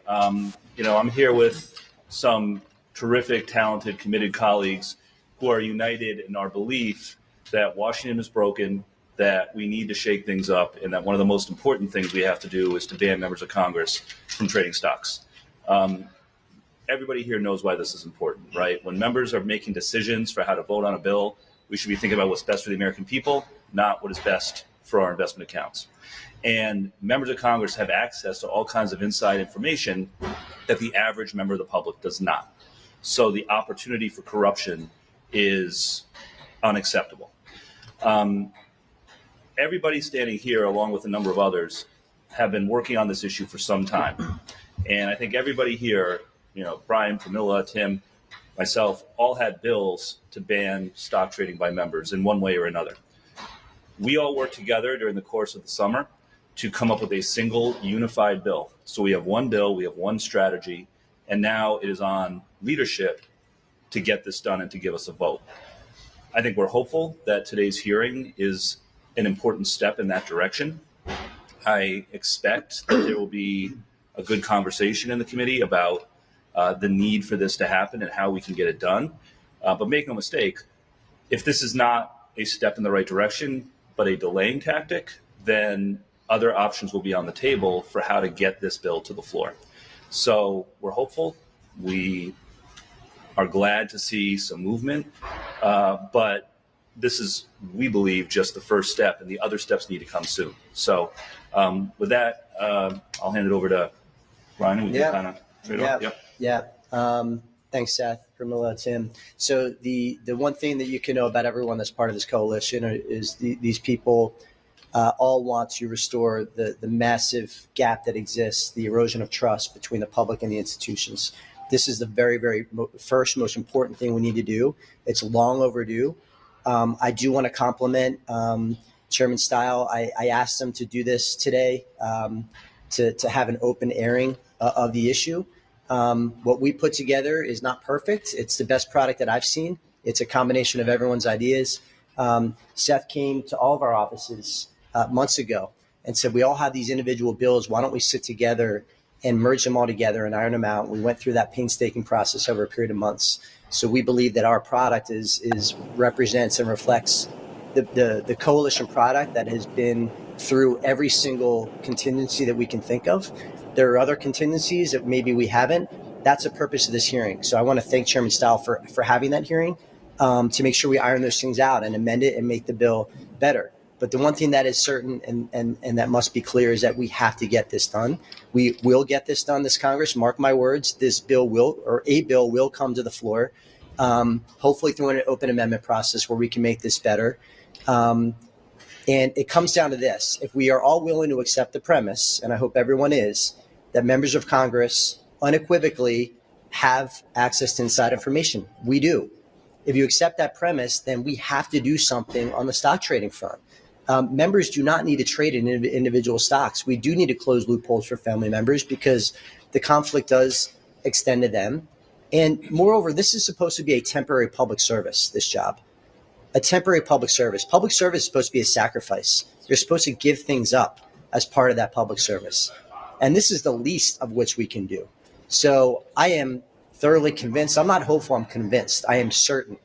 I'm here with some terrific, talented, committed colleagues who are united in our belief that Washington is broken, that we need to shake things up, and that one of the most important things we have to do is to ban members of Congress from trading stocks. Everybody here knows why this is important, right? When members are making decisions for how to vote on a bill, we should be thinking about what's best for the American people, not what is best for our investment accounts. And members of Congress have access to all kinds of inside information that the average member of the public does not. So the opportunity for corruption is unacceptable. Everybody standing here, along with a number of others, have been working on this issue for some time. And I think everybody here, Brian, Camilla, Tim, myself, all had bills to ban stock trading by members in one way or another. We all worked together during the course of the summer to come up with a single unified bill. So we have one bill, we have one strategy, and now it is on leadership to get this done and to give us a vote. I think we're hopeful that today's hearing is an important step in that direction. I expect that there will be a good conversation in the committee about the need for this to happen and how we can get it done. But make no mistake, if this is not a step in the right direction, but a delaying tactic, then other options will be on the table for how to get this bill to the floor. So we're hopeful. We are glad to see some movement, but this is, we believe, just the first step, and the other steps need to come soon. So with that, I'll hand it over to Brian, and we can kind of trade off. Yeah. Thanks, Seth, Camilla, Tim. So the one thing that you can know about everyone that's part of this coalition is these people all want to restore the massive gap that exists, the erosion of trust between the public and the institutions. This is the very, very first, most important thing we need to do. It's long overdue. I do want to compliment Chairman Stile. I asked him to do this today to have an open airing of the issue. What we put together is not perfect. It's the best product that I've seen. It's a combination of everyone's ideas. Seth came to all of our offices months ago and said, we all have these individual bills. Why don't we sit together and merge them all together and iron them out? We went through that painstaking process over a period of months. So we believe that our product represents and reflects the coalition product that has been through every single contingency that we can think of. There are other contingencies that maybe we haven't. That's the purpose of this hearing. So I want to thank Chairman Stile for having that hearing to make sure we iron those things out and amend it and make the bill better. But the one thing that is certain and that must be clear is that we have to get this done. We will get this done this Congress. Mark my words, a bill will come to the floor, hopefully through an open amendment process where we can make this better. And it comes down to this. If we are all willing to accept the premise, and I hope everyone is, that members of Congress unequivocally have access to inside information. We do. If you accept that premise, then we have to do something on the stock trading front. Members do not need to trade in individual stocks. We do need to close loopholes for family members because the conflict does extend to them. And moreover, this is supposed to be a temporary public service, this job. A temporary public service. Public service is supposed to be a sacrifice. You're supposed to give things up as part of that public service. And this is the least of which we can do. So I am thoroughly convinced. I'm not hopeful, I'm convinced. I am certain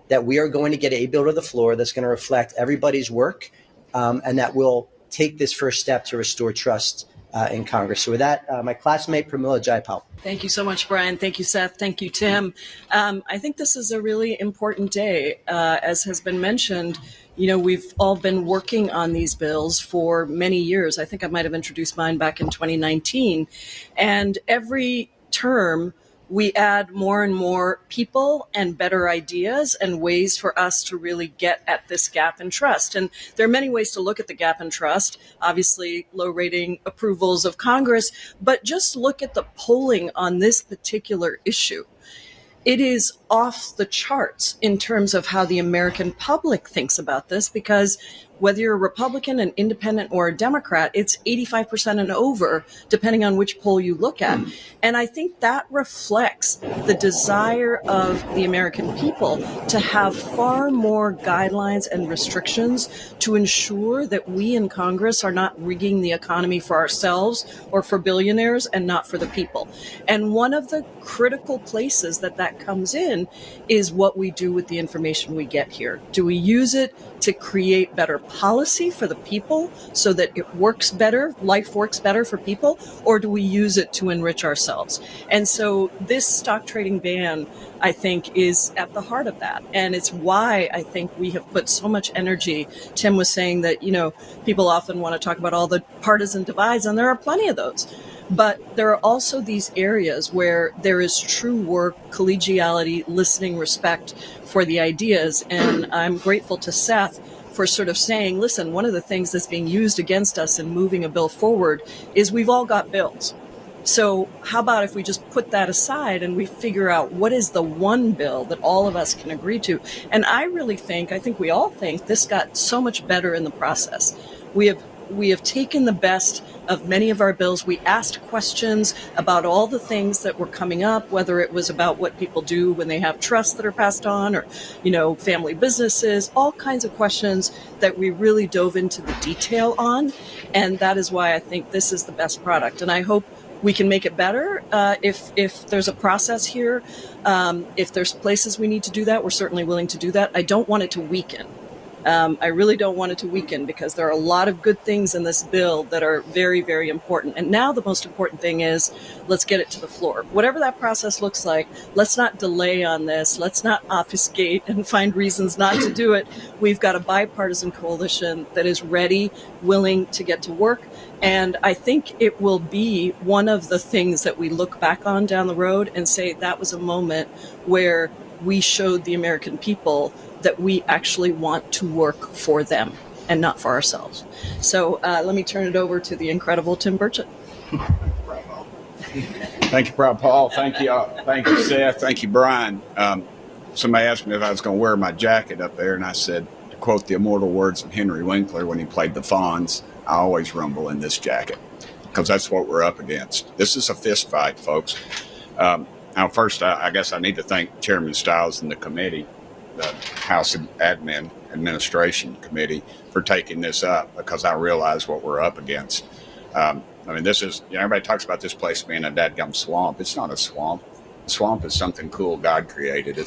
that we are going to get a bill to the floor that's going to reflect everybody's work and that will take this first step to restore trust in Congress. So with that, my classmate, Pramila Jayapal. Thank you so much, Brian. Thank you, Seth. Thank you, Tim. I think this is a really important day. As has been mentioned, we've all been working on these bills for many years. I think I might have introduced mine back in 2019. And every term, we add more and more people and better ideas and ways for us to really get at this gap in trust. And there are many ways to look at the gap in trust, obviously low rating approvals of Congress, but just look at the polling on this particular issue. It is off the charts in terms of how the American public thinks about this, because whether you're a Republican, an independent, or a Democrat, it's 85% and over, depending on which poll you look at. And I think that reflects the desire of the American people to have far more guidelines and restrictions to ensure that we in Congress are not rigging the economy for ourselves or for billionaires and not for the people. And one of the critical places that that comes in is what we do with the information we get here. Do we use it to create better policy for the people so that it works better, life works better for people, or do we use it to enrich ourselves? And so this stock trading ban, I think, is at the heart of that. And it's why I think we have put so much energy. Tim was saying that, people often want to talk about all the partisan divides, and there are plenty of those. But there are also these areas where there is true work, collegiality, listening, respect for the ideas. And I'm grateful to Seth for sort of saying, listen, one of the things that's being used against us in moving a bill forward is we've all got bills. So how about if we just put that aside and we figure out what is the one bill that all of us can agree to? And I think we all think this got so much better in the process. We have taken the best of many of our bills. We asked questions about all the things that were coming up, whether it was about what people do when they have trusts that are passed on or, family businesses, all kinds of questions that we really dove into the detail on. And that is why I think this is the best product. And I hope we can make it better if there's a process here. If there's places we need to do that, we're certainly willing to do that. I don't want it to weaken. I really don't want it to weaken because there are a lot of good things in this bill that are very, very important. And now the most important thing is let's get it to the floor. Whatever that process looks like, let's not delay on this. Let's not obfuscate and find reasons not to do it. We've got a bipartisan coalition that is ready, willing to get to work. And I think it will be one of the things that we look back on down the road and say that was a moment where we showed the American people that we actually want to work for them and not for ourselves. So let me turn it over to the incredible Tim Burchett. Thank you, Brad Paul. Thank you, Seth. Thank you, Brian. Somebody asked me if I was going to wear my jacket up there, and I said, to quote the immortal words of Henry Winkler when he played the Fonz, I always rumble in this jacket, because that's what we're up against. This is a fist fight, folks. Now, first, I guess I need to thank Chairman Stiles and the committee, the House Admin Administration Committee, for taking this up, because I realize what we're up against. This is, everybody talks about this place being a dadgum swamp. It's not a swamp. A swamp is something cool God created.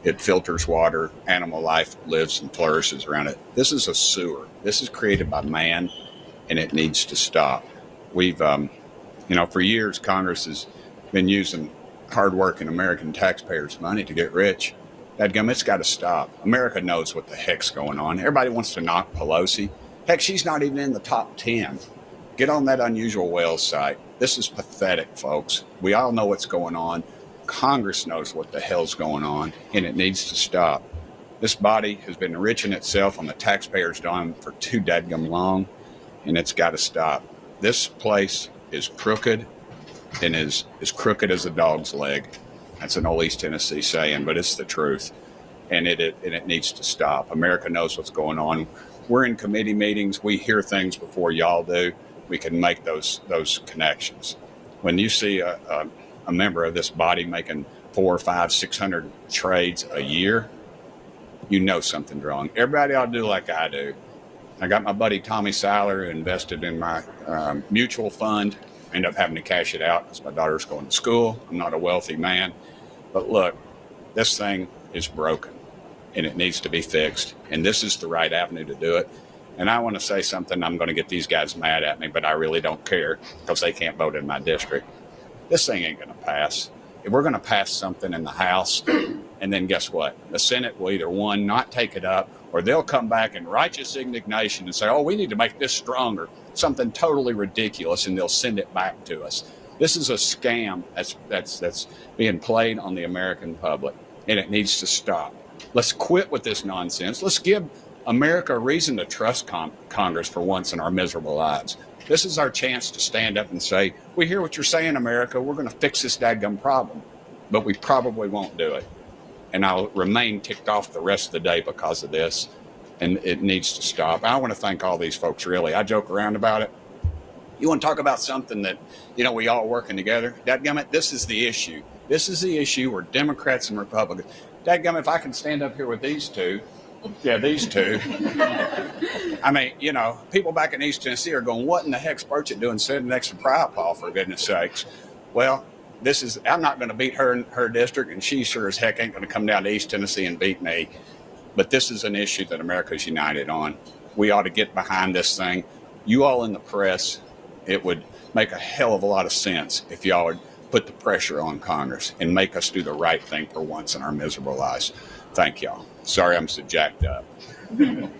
It filters water. Animal life lives and flourishes around it. This is a sewer. This is created by man, and it needs to stop. We've, for years, Congress has been using hardworking American taxpayers' money to get rich. Dadgum, it's got to stop. America knows what the heck's going on. Everybody wants to knock Pelosi. Heck, she's not even in the top 10. Get on that Unusual Whales site. This is pathetic, folks. We all know what's going on. Congress knows what the hell's going on, and it needs to stop. This body has been enriching itself on the taxpayers' dime for too dadgum long, and it's got to stop. This place is crooked and is crooked as a dog's leg. That's an old East Tennessee saying, but it's the truth, and it needs to stop. America knows what's going on. We're in committee meetings. We hear things before y'all do. We can make those connections. When you see a member of this body making 400, 500, 600 trades a year, you know something's wrong. Everybody ought to do like I do. I got my buddy Tommy Seiler who invested in my mutual fund. Ended up having to cash it out because my daughter's going to school. I'm not a wealthy man. But look, this thing is broken, and it needs to be fixed. And this is the right avenue to do it. And I want to say something. I'm going to get these guys mad at me, but I really don't care because they can't vote in my district. This thing ain't going to pass. If we're going to pass something in the House, and then guess what? The Senate will either, one, not take it up, or they'll come back in righteous indignation and say, oh, we need to make this stronger, something totally ridiculous, and they'll send it back to us. This is a scam that's being played on the American public, and it needs to stop. Let's quit with this nonsense. Let's give America a reason to trust Congress for once in our miserable lives. This is our chance to stand up and say, we hear what you're saying, America. We're going to fix this dadgum problem. But we probably won't do it. And I'll remain ticked off the rest of the day because of this. and it needs to stop. I want to thank all these folks, really. I joke around about it. You want to talk about something that, we all working together? Dadgummit, this is the issue. This is the issue where Democrats and Republicans, dadgummit, if I can stand up here with these two, these two. I mean, people back in East Tennessee are going, what in the heck's Burchett doing sitting next to Paul, for goodness sakes? Well, I'm not going to beat her in her district, and she sure as heck ain't going to come down to East Tennessee and beat me. But this is an issue that America's united on. We ought to get behind this thing. You all in the press, it would make a hell of a lot of sense if y'all would put the pressure on Congress and make us do the right thing for once in our miserable lives. Thank y'all. Sorry I'm so jacked up. Any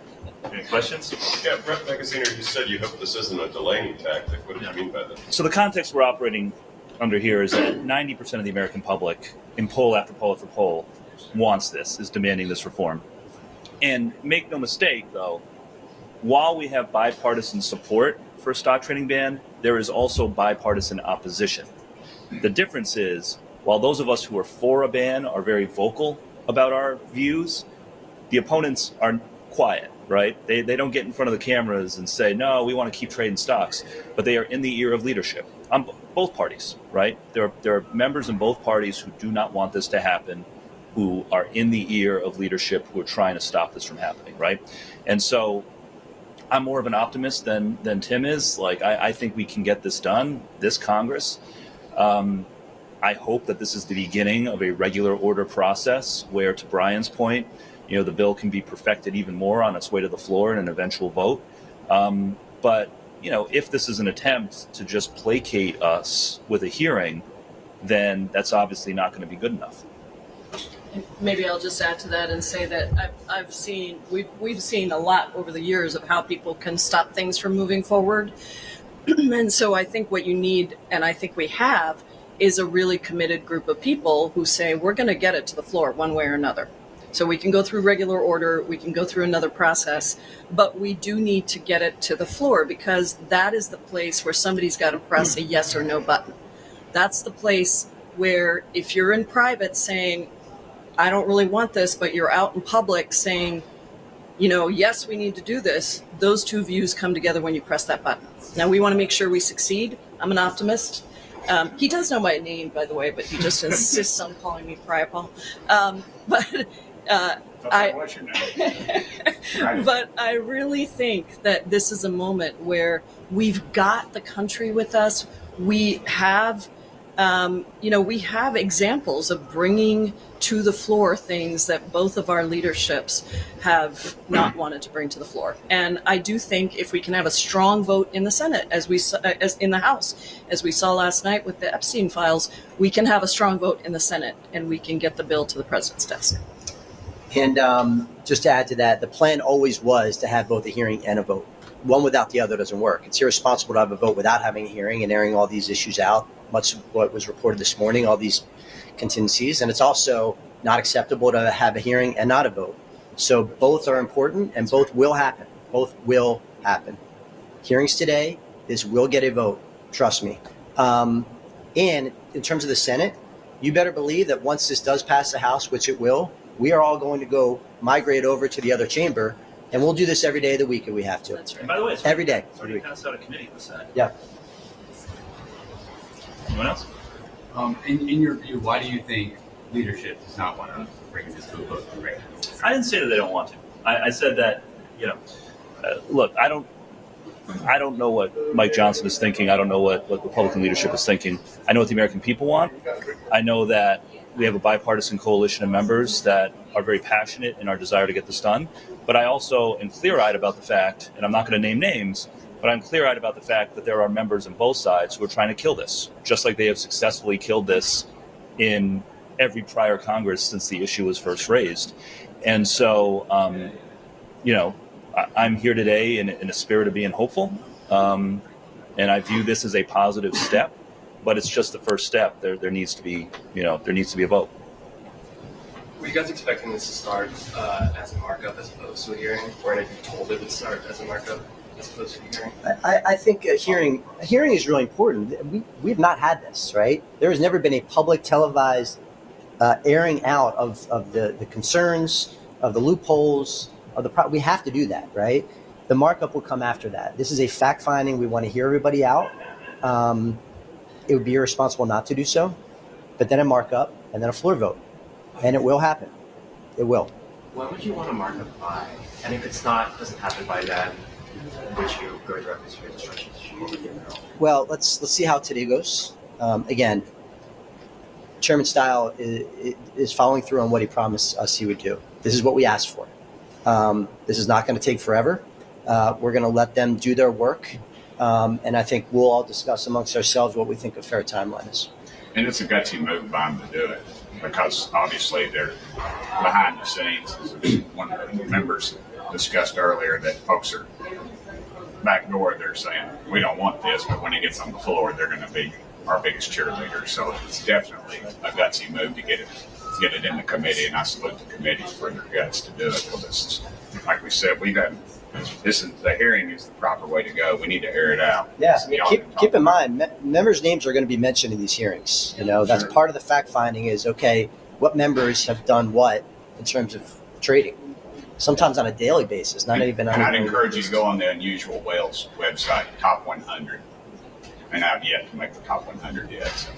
questions? Yeah, Brett Magaziner, you said you hope this isn't a delaying tactic. What do you mean by that? So the context we're operating under here is that 90% of the American public, in poll after poll after poll, wants this, is demanding this reform. And make no mistake, though, while we have bipartisan support for a stock trading ban, there is also bipartisan opposition. The difference is, while those of us who are for a ban are very vocal about our views, the opponents are quiet, right? They don't get in front of the cameras and say, no, we want to keep trading stocks, but they are in the ear of leadership on both parties, right? There are members in both parties who do not want this to happen, who are in the ear of leadership, who are trying to stop this from happening, right? And so I'm more of an optimist than Tim is. I think we can get this done, this Congress. I hope that this is the beginning of a regular order process where, to Brian's point, the bill can be perfected even more on its way to the floor in an eventual vote. But if this is an attempt to just placate us with a hearing, then that's obviously not going to be good enough. Maybe I'll just add to that and say that we've seen a lot over the years of how people can stop things from moving forward. And so I think what you need, and I think we have, is a really committed group of people who say, we're going to get it to the floor one way or another. So we can go through regular order, we can go through another process, but we do need to get it to the floor, because that is the place where somebody's got to press a yes or no button. That's the place where, if you're in private saying, I don't really want this, but you're out in public saying, yes, we need to do this, those two views come together when you press that button. Now, we want to make sure we succeed. I'm an optimist. He does know my name, by the way, but he just insists on calling me Pariah Paul. What's your name? But I really think that this is a moment where we've got the country with us. We have, we have examples of bringing to the floor things that both of our leaderships have not wanted to bring to the floor. And I do think if we can have a strong vote in the Senate, as in the House, as we saw last night with the Epstein files, we can have a strong vote in the Senate, and we can get the bill to the president's desk. And just to add to that, the plan always was to have both a hearing and a vote. One without the other doesn't work. It's irresponsible to have a vote without having a hearing and airing all these issues out, much of what was reported this morning, all these contingencies. And it's also not acceptable to have a hearing and not a vote. So both are important, and both will happen. Both will happen. Hearings today, this will get a vote. Trust me. And in terms of the Senate, you better believe that once this does pass the House, which it will, we are all going to go migrate over to the other chamber, and we'll do this every day of the week if we have to. That's right. And by the way, it's Every day. It's already passed out of committee in the Senate. Yeah. Anyone else? In your view, why do you think leadership does not want to bring this to a vote right now? I didn't say that they don't want to. I said that, look, I don't know what Mike Johnson is thinking. I don't know what Republican leadership is thinking. I know what the American people want. I know that we have a bipartisan coalition of members that are very passionate in our desire to get this done. But I also am clear-eyed about the fact, and I'm not going to name names, but I'm clear-eyed about the fact that there are members on both sides who are trying to kill this, just like they have successfully killed this in every prior Congress since the issue was first raised. And so, I'm here today in a spirit of being hopeful, and I view this as a positive step. But it's just the first step. There needs to be, a vote. Were you guys expecting this to start as a markup as opposed to a hearing, or if you told it would start as a markup as opposed to a hearing? I think a hearing is really important. We've not had this, right? There has never been a public televised airing out of the concerns, of the loopholes, we have to do that, right? The markup will come after that. This is a fact finding. We want to hear everybody out. It would be irresponsible not to do so, but then a markup and then a floor vote, and it will happen. It will. When would you want to mark up by? And if it's not, doesn't happen by then, would you go directly to your instructions? Well, let's see how today goes. Again, Chairman Style is following through on what he promised us he would do. This is what we asked for. This is not going to take forever. We're going to let them do their work, and I think we'll all discuss amongst ourselves what we think a fair timeline is. And it's a gutsy move by them to do it, because obviously they're behind the scenes. As one of the members discussed earlier, that folks are back door. They're saying, we don't want this, but when it gets on the floor, they're going to be our biggest cheerleaders. So it's definitely a gutsy move to get it in the committee, and I salute the committee for their guts to do it. Because, like we said, the hearing is the proper way to go. We need to air it out. Yeah, So y'all can keep talk in mind, members' names are going to be mentioned in these hearings. That's Sure. part of the fact finding is, okay, what members have done what in terms of trading, sometimes on a daily basis, not even on And a I'd encourage you to go on the Unusual Whales website, Top 100. And I've yet to make the Top 100 yet. So.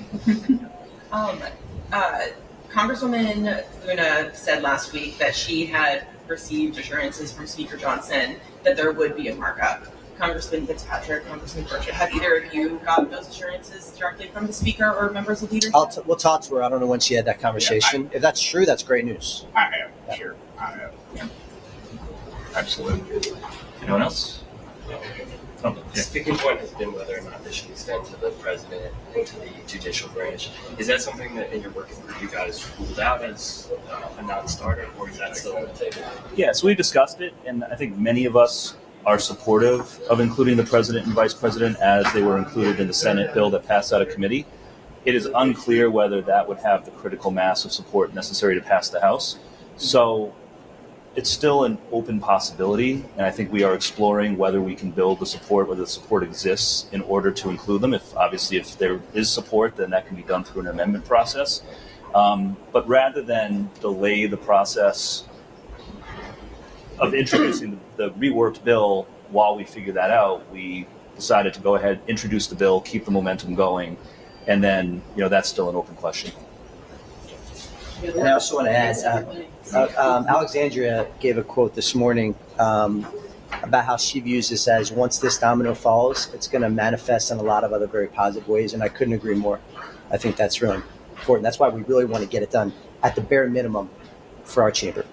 Congresswoman Luna said last week that she had received assurances from Speaker Johnson that there would be a markup. Congressman Fitzpatrick, Congressman Burchett, have either of you gotten those assurances directly from the Speaker or members of leadership? We'll talk to her. I don't know when she had that conversation. If that's true, that's great news. I have, sure. I have. Yeah. Absolutely. Anyone else? Oh, The yeah. sticking point has been whether or not this should extend to the president and to the judicial branch. Is that something that in your working group you guys ruled out as a non-starter, or is that still on the table? Yeah, so we've discussed it, and I think many of us are supportive of including the president and vice president as they were included in the Senate bill that passed out of committee. It is unclear whether that would have the critical mass of support necessary to pass the House. So it's still an open possibility, and I think we are exploring whether we can build the support, whether the support exists in order to include them. If there is support, then that can be done through an amendment process. But rather than delay the process of introducing the reworked bill while we figure that out, we decided to go ahead, introduce the bill, keep the momentum going, and then that's still an open question. And I also want to add, Alexandria gave a quote this morning about how she views this as once this domino falls, it's going to manifest in a lot of other very positive ways, and I couldn't agree more. I think that's really important. That's why we really want to get it done at the bare minimum for our chamber.